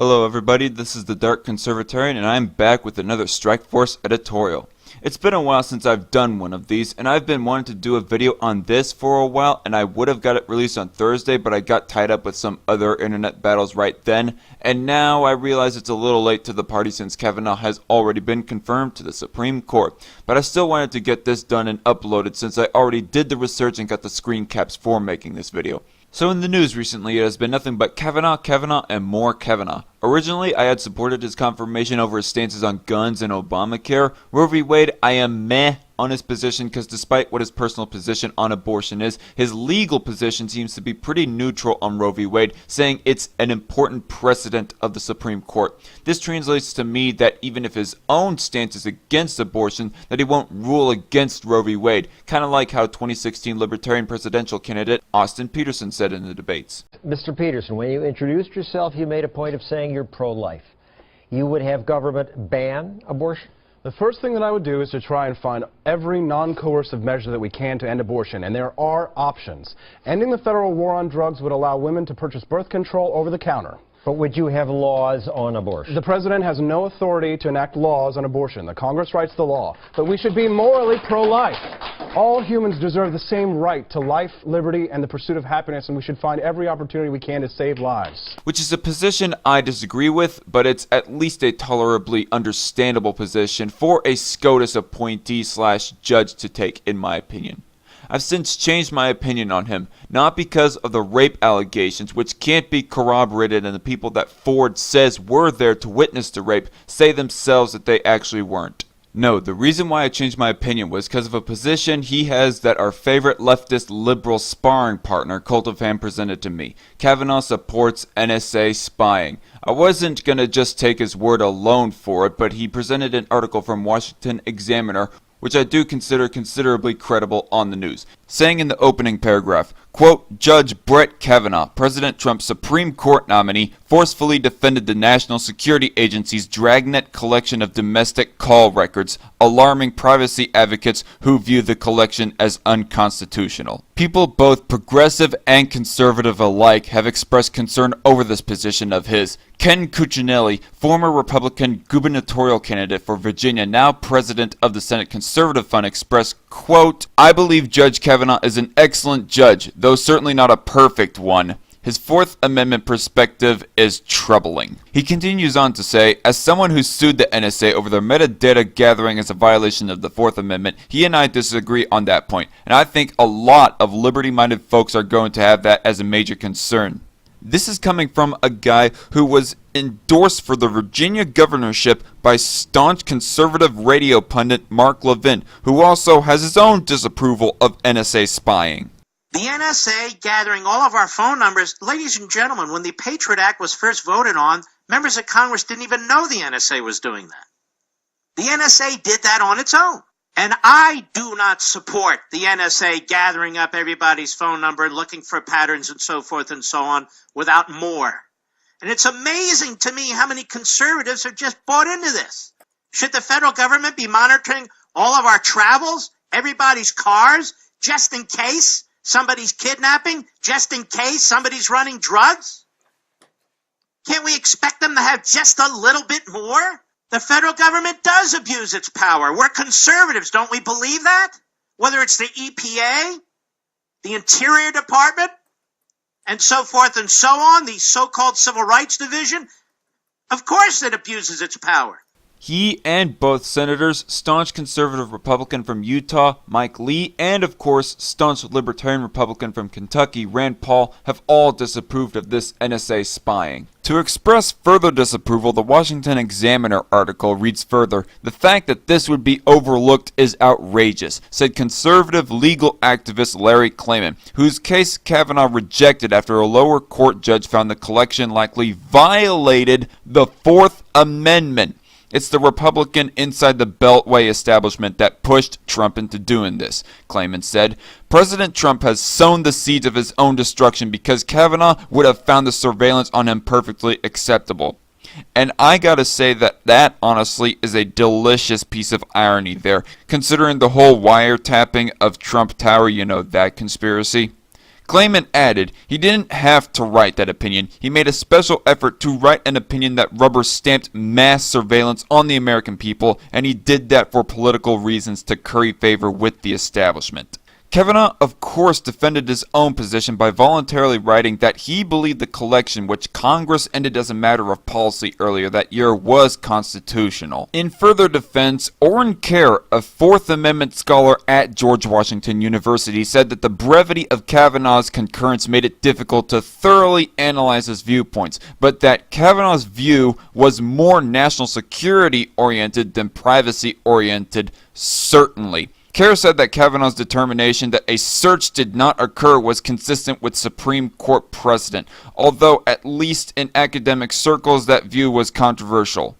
Hello everybody, this is the Dark Conservatarian and I'm back with another Strike Force editorial. It's been a while since I've done one of these, and I've been wanting to do a video on this for a while, and I would have got it released on Thursday, but I got tied up with some other internet battles right then, and now I realize it's a little late to the party since Cavanaugh has already been confirmed to the Supreme Court. But I still wanted to get this done and uploaded since I already did the research and got the screen caps for making this video. So in the news recently, it has been nothing but Kavanaugh, and more Kavanaugh. Originally, I had supported his confirmation over his stances on guns and Obamacare. Roe v. Wade, I am meh on his position because despite what his personal position on abortion is, his legal position seems to be pretty neutral on Roe v. Wade, saying it's an important precedent of the Supreme Court. This translates to me that even if his own stance is against abortion, that he won't rule against Roe v. Wade, kind of like how 2016 Libertarian presidential candidate Austin Peterson said in the debates. Mr. Peterson, when you introduced yourself, you made a point of saying you're pro-life. You would have government ban abortion? The first thing that I would do is to try and find every non-coercive measure that we can to end abortion, and there are options. Ending the federal war on drugs would allow women to purchase birth control over the counter. But would you have laws on abortion? The president has no authority to enact laws on abortion. The Congress writes the law. But we should be morally pro-life. All humans deserve the same right to life, liberty, and the pursuit of happiness, and we should find every opportunity we can to save lives. Which is a position I disagree with, but it's at least a tolerably understandable position for a SCOTUS appointee / judge to take, in my opinion. I've since changed my opinion on him, not because of the rape allegations, which can't be corroborated, and the people that Ford says were there to witness the rape say themselves that they actually weren't. No, the reason why I changed my opinion was because of a position he has that our favorite leftist liberal sparring partner, Cult of Ham, presented to me. Kavanaugh supports NSA spying. I wasn't gonna just take his word alone for it, but he presented an article from Washington Examiner, which I do consider considerably credible on the news, saying in the opening paragraph, quote, Judge Brett Kavanaugh, President Trump's Supreme Court nominee, forcefully defended the National Security Agency's dragnet collection of domestic call records, alarming privacy advocates who view the collection as unconstitutional. People both progressive and conservative alike have expressed concern over this position of his. Ken Cuccinelli, former Republican gubernatorial candidate for Virginia, now president of the Senate Conservative Fund, expressed, quote, I believe Judge Kavanaugh is an excellent judge, though certainly not a perfect one. His Fourth Amendment perspective is troubling. He continues on to say, as someone who sued the NSA over their metadata gathering as a violation of the Fourth Amendment, he and I disagree on that point, and I think a lot of liberty-minded folks are going to have that as a major concern. This is coming from a guy who was endorsed for the Virginia governorship by staunch conservative radio pundit Mark Levin, who also has his own disapproval of NSA spying. The NSA gathering all of our phone numbers. Ladies and gentlemen, when the Patriot Act was first voted on, members of Congress didn't even know the NSA was doing that. The NSA did that on its own. And I do not support the NSA gathering up everybody's phone number and looking for patterns and so forth and so on without more. And it's amazing to me how many conservatives are just bought into this. Should the federal government be monitoring all of our travels, everybody's cars, just in case somebody's kidnapping, just in case somebody's running drugs? Can't we expect them to have just a little bit more? The federal government does abuse its power. We're conservatives, don't we believe that? Whether it's the EPA, the Interior Department, and so forth and so on, the so-called Civil Rights Division, of course it abuses its power. He and both senators, staunch conservative Republican from Utah, Mike Lee, and of course, staunch libertarian Republican from Kentucky, Rand Paul, have all disapproved of this NSA spying. To express further disapproval, the Washington Examiner article reads further, the fact that this would be overlooked is outrageous, said conservative legal activist Larry Clayman, whose case Kavanaugh rejected after a lower court judge found the collection likely violated the Fourth Amendment. It's the Republican inside the Beltway establishment that pushed Trump into doing this, Clayman said. President Trump has sown the seeds of his own destruction because Kavanaugh would have found the surveillance on him perfectly acceptable. And I gotta say that honestly is a delicious piece of irony there, considering the whole wiretapping of Trump Tower, you know, that conspiracy. Clayman added he didn't have to write that opinion. He made a special effort to write an opinion that rubber-stamped mass surveillance on the American people, and he did that for political reasons to curry favor with the establishment. Kavanaugh, of course, defended his own position by voluntarily writing that he believed the collection, which Congress ended as a matter of policy earlier that year, was constitutional. In further defense, Orrin Kerr, a Fourth Amendment scholar at George Washington University, said that the brevity of Kavanaugh's concurrence made it difficult to thoroughly analyze his viewpoints, but that Kavanaugh's view was more national security oriented than privacy oriented, certainly. Kerr said that Kavanaugh's determination that a search did not occur was consistent with Supreme Court precedent, although at least in academic circles that view was controversial.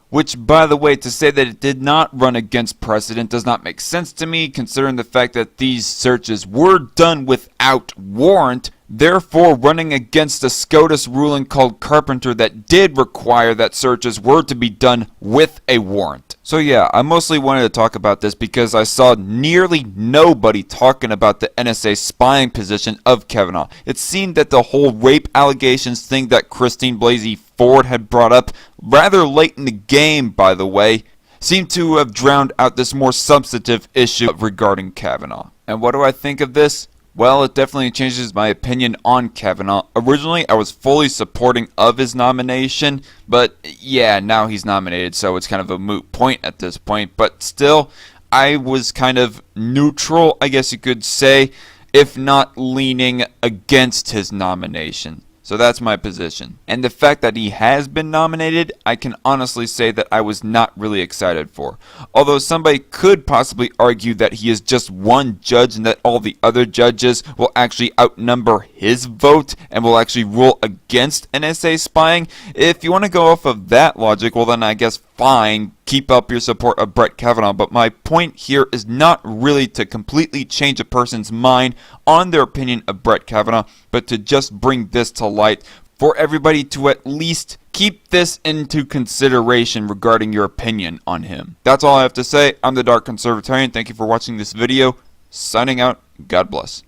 Which, by the way, to say that it did not run against precedent does not make sense to me, considering the fact that these searches were done without warrant, therefore running against a SCOTUS ruling called Carpenter that did require that searches were to be done with a warrant. So yeah, I mostly wanted to talk about this because I saw nearly nobody talking about the NSA spying position of Kavanaugh. It seemed that the whole rape allegations thing that Christine Blasey Ford had brought up, rather late in the game by the way, seemed to have drowned out this more substantive issue regarding Kavanaugh. And what do I think of this? Well, it definitely changes my opinion on Kavanaugh. Originally, I was fully supporting of his nomination, but yeah, now he's nominated, so it's kind of a moot point at this point. But still, I was kind of neutral, I guess you could say, if not leaning against his nomination. So that's my position. And the fact that he has been nominated, I can honestly say that I was not really excited for. Although somebody could possibly argue that he is just one judge and that all the other judges will actually outnumber his vote and will actually rule against NSA spying. If you want to go off of that logic, well then I guess fine, keep up your support of Brett Kavanaugh, but my point here is not really to completely change a person's mind on their opinion of Brett Kavanaugh, but to just bring this to light for everybody to at least keep this into consideration regarding your opinion on him. That's all I have to say. I'm the Dark Conservatarian. Thank you for watching this video. Signing out. God bless.